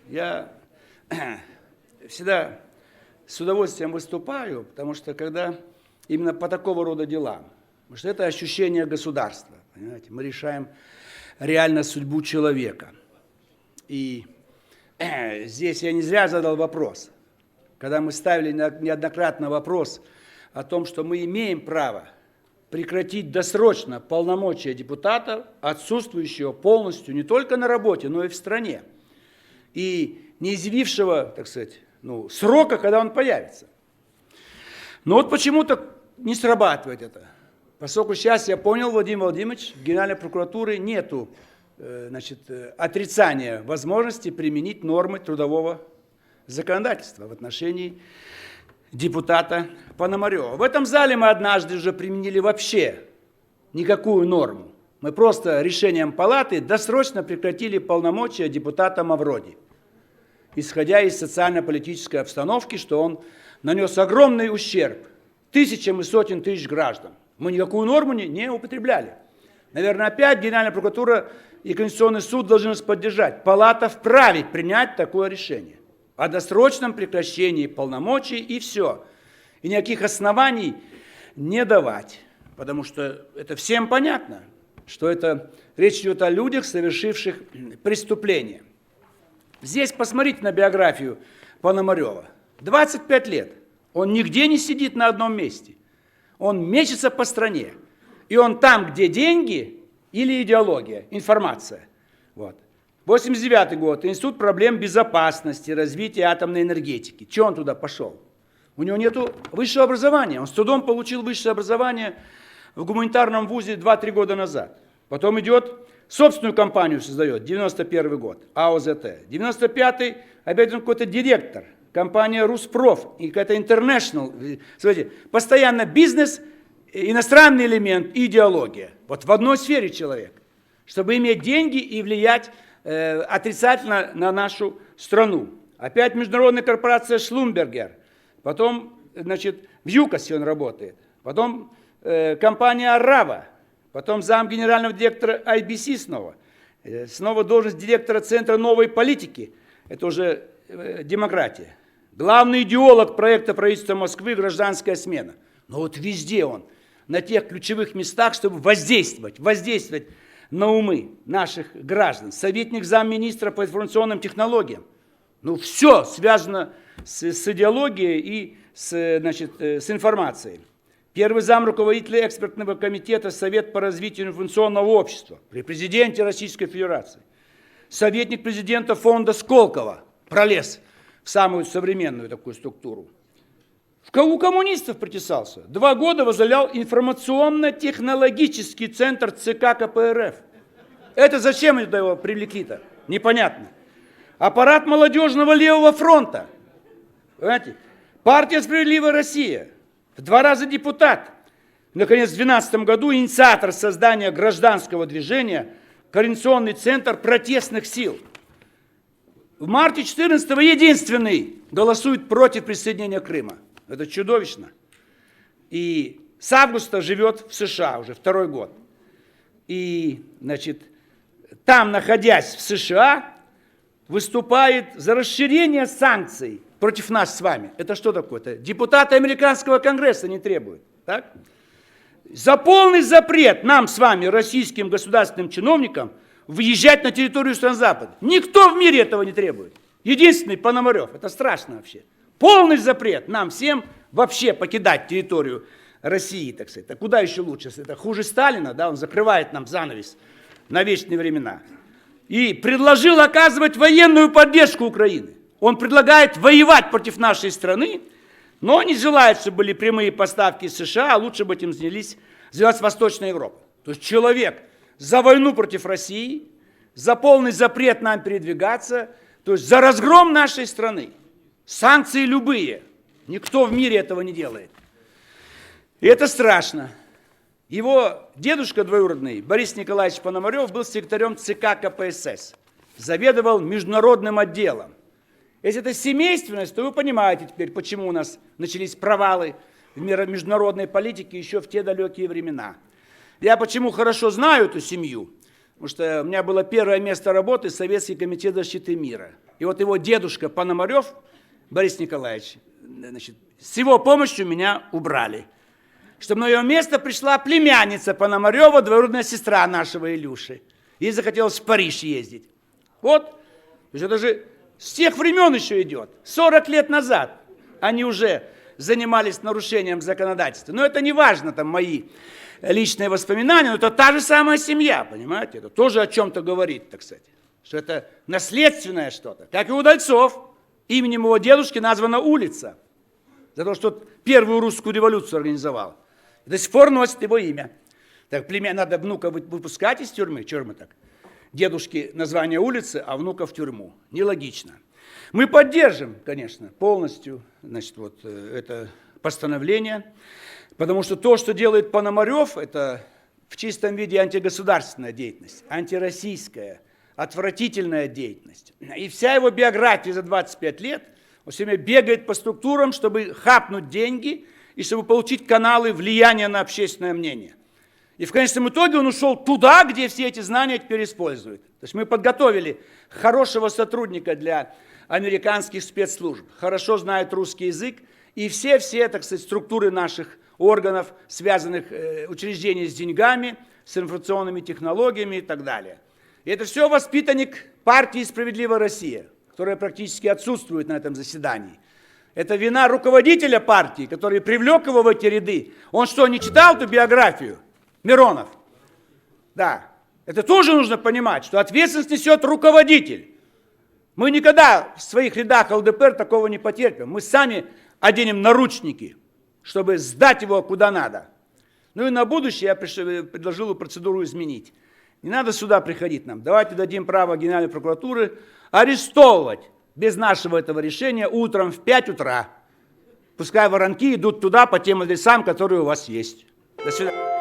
Я всегда с удовольствием выступаю, потому что когда именно по такого рода делам, потому что это ощущение государства, понимаете, мы решаем реально судьбу человека. И здесь я не зря задал вопрос, когда мы ставили неоднократно вопрос о том, что мы имеем право прекратить досрочно полномочия депутата, отсутствующего полностью не только на работе, но и в стране, и не изъявившего, так сказать, срока, когда он появится. Но вот почему-то не срабатывает это. Поскольку сейчас я понял, Владимир Владимирович, в Генеральной прокуратуре нету отрицания возможности применить нормы трудового законодательства в отношении депутата Пономарева. В этом зале мы однажды уже применили вообще никакую норму. Мы просто решением палаты досрочно прекратили полномочия депутата Мавроди, исходя из социально-политической обстановки, что он нанес огромный ущерб тысячам и сотен тысяч граждан. Мы никакую норму не употребляли. Наверное, опять Генеральная прокуратура и Конституционный суд должны нас поддержать. Палата вправе принять такое решение о досрочном прекращении полномочий и все. И никаких оснований не давать, потому что это всем понятно, что это речь идет о людях, совершивших преступления. Здесь посмотрите на биографию Пономарева. 25 лет. Он нигде не сидит на одном месте. Он мечется по стране. И он там, где деньги или идеология, информация. Вот. 89 год. Институт проблем безопасности, развития атомной энергетики. Чего он туда пошел? У него нет высшего образования. Он с трудом получил высшее образование в гуманитарном вузе 2-3 года назад. Потом идет, собственную компанию создает, 91 год, АОЗТ. 95-й, опять он какой-то директор, компания Руспроф, и какая-то International. Смотрите, постоянно бизнес, иностранный элемент и идеология. Вот в одной сфере человек, чтобы иметь деньги и влиять отрицательно на нашу страну. Опять международная корпорация Шлумбергер. Потом, значит, в ЮКОСе он работает. Потом компания Арава. Потом зам генерального директора IBC снова. Снова должность директора Центра новой политики. Это уже демократия. Главный идеолог проекта правительства Москвы «Гражданская смена». Но вот везде он, на тех ключевых местах, чтобы воздействовать на умы наших граждан. Советник замминистра по информационным технологиям. Все связано с идеологией и с информацией. Первый зам руководителя экспертного комитета Совет по развитию информационного общества при президенте Российской Федерации. Советник президента фонда Сколково пролез в самую современную такую структуру. У коммунистов притесался. 2 года возглавлял информационно-технологический центр ЦК КПРФ. Это зачем его привлекли-то? Непонятно. Аппарат молодежного левого фронта. Понимаете? Партия «Справедливая Россия». В 2 раза депутат. Наконец, в 2012 году инициатор создания гражданского движения Координационный центр протестных сил. В марте 2014-го единственный голосует против присоединения Крыма. Это чудовищно. И с августа живет в США уже 2-й год. И, значит, там, находясь в США, выступает за расширение санкций против нас с вами. Это что такое-то? Депутаты американского конгресса не требуют. Так? За полный запрет нам с вами, российским государственным чиновникам, въезжать на территорию стран Запада. Никто в мире этого не требует. Единственный Пономарев. Это страшно вообще. Полный запрет нам всем вообще покидать территорию России, так сказать. А куда еще лучше? Это хуже Сталина, да? Он закрывает нам занавес на вечные времена. И предложил оказывать военную поддержку Украины. Он предлагает воевать против нашей страны, но не желает, чтобы были прямые поставки из США, а лучше бы этим занялась Восточная Европа. То есть человек за войну против России, за полный запрет нам передвигаться, то есть за разгром нашей страны. Санкции любые. Никто в мире этого не делает. И это страшно. Его дедушка двоюродный, Борис Николаевич Пономарев, был секретарем ЦК КПСС. Заведовал международным отделом. Если это семейственность, то вы понимаете теперь, почему у нас начались провалы в международной политике еще в те далекие времена. Я почему хорошо знаю эту семью, потому что у меня было первое место работы Советский комитет защиты мира. И вот его дедушка Пономарев, Борис Николаевич, значит, с его помощью меня убрали. Чтобы на ее место пришла племянница Пономарева, двоюродная сестра нашего Илюши. Ей захотелось в Париж ездить. Вот, то есть это же с тех времен еще идет. 40 лет назад они уже занимались нарушением законодательства. Но это не важно, там мои личные воспоминания, но это та же самая семья, понимаете? Это тоже о чем-то говорит, так сказать. Что это наследственное что-то. Как и у Удальцов. Именем его дедушки названа улица. За то, что первую русскую революцию организовал. И до сих пор носит его имя. Так, надо внука выпускать из тюрьмы. Чего мы так? Дедушке название улицы, а внука в тюрьму. Нелогично. Мы поддержим, конечно, полностью, значит, вот это постановление. Потому что то, что делает Пономарев, это в чистом виде антигосударственная деятельность, антироссийская, отвратительная деятельность. И вся его биография за 25 лет, он все время бегает по структурам, чтобы хапнуть деньги и чтобы получить каналы влияния на общественное мнение. И в конечном итоге он ушел туда, где все эти знания теперь используют. То есть мы подготовили хорошего сотрудника для американских спецслужб, хорошо знает русский язык, и все, так сказать, структуры наших органов, связанных учреждений с деньгами, с информационными технологиями и так далее. И это все воспитанник партии «Справедливая Россия», которая практически отсутствует на этом заседании. Это вина руководителя партии, который привлек его в эти ряды. Он что, не читал эту биографию? Миронов. Да. Это тоже нужно понимать, что ответственность несет руководитель. Мы никогда в своих рядах ЛДПР такого не потерпим. Мы сами оденем наручники, чтобы сдать его куда надо. Ну и на будущее я предложил процедуру изменить. Не надо сюда приходить нам. Давайте дадим право Генеральной прокуратуры арестовывать без нашего этого решения утром в 5 утра. Пускай воронки идут туда по тем адресам, которые у вас есть. До свидания.